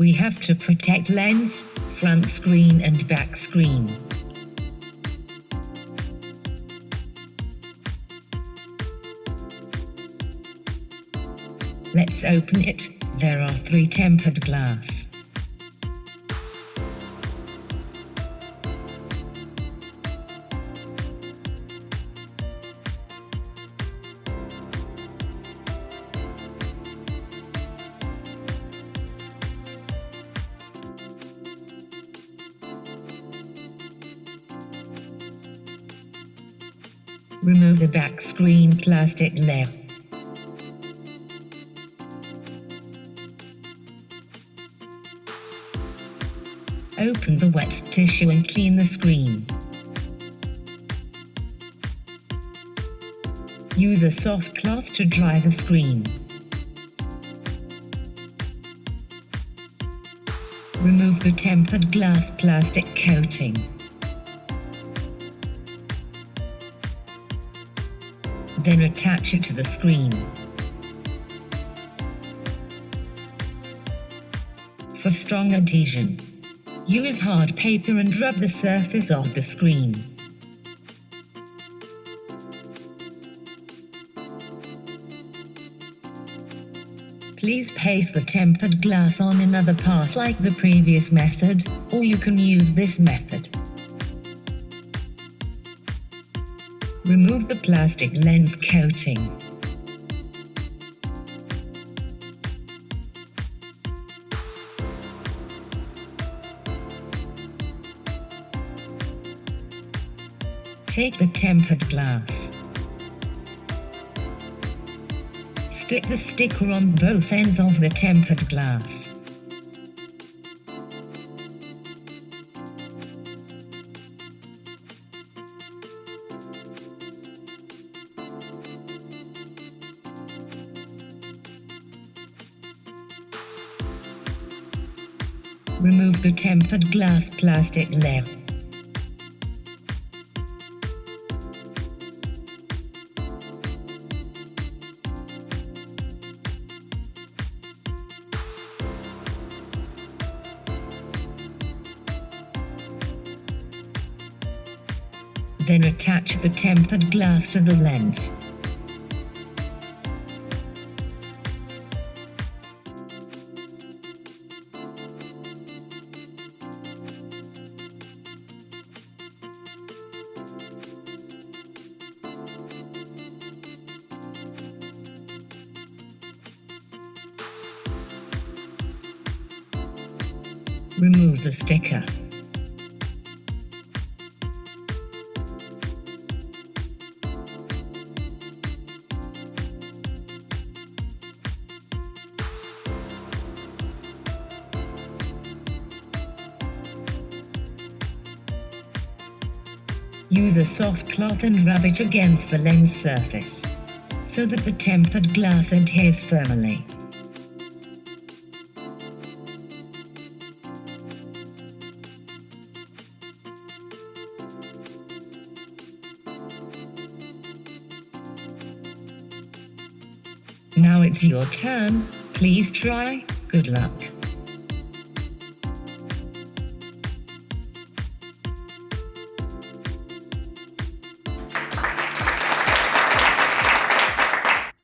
We have to protect lens, front screen and back screen. Let's open it. There are 3 tempered glass. Remove the back screen plastic layer. Open the wet tissue and clean the screen. Use a soft cloth to dry the screen. Remove the tempered glass plastic coating. Then attach it to the screen. For strong adhesion, use hard paper and rub the surface of the screen. Please paste the tempered glass on another part like the previous method, or you can use this method. Remove the plastic lens coating. Take the tempered glass. Stick the sticker on both ends of the tempered glass. Remove the tempered glass plastic layer. Then attach the tempered glass to the lens. Remove the sticker. Use a soft cloth and rub it against the lens surface, so that the tempered glass adheres firmly. Now it's your turn. Please try. Good luck.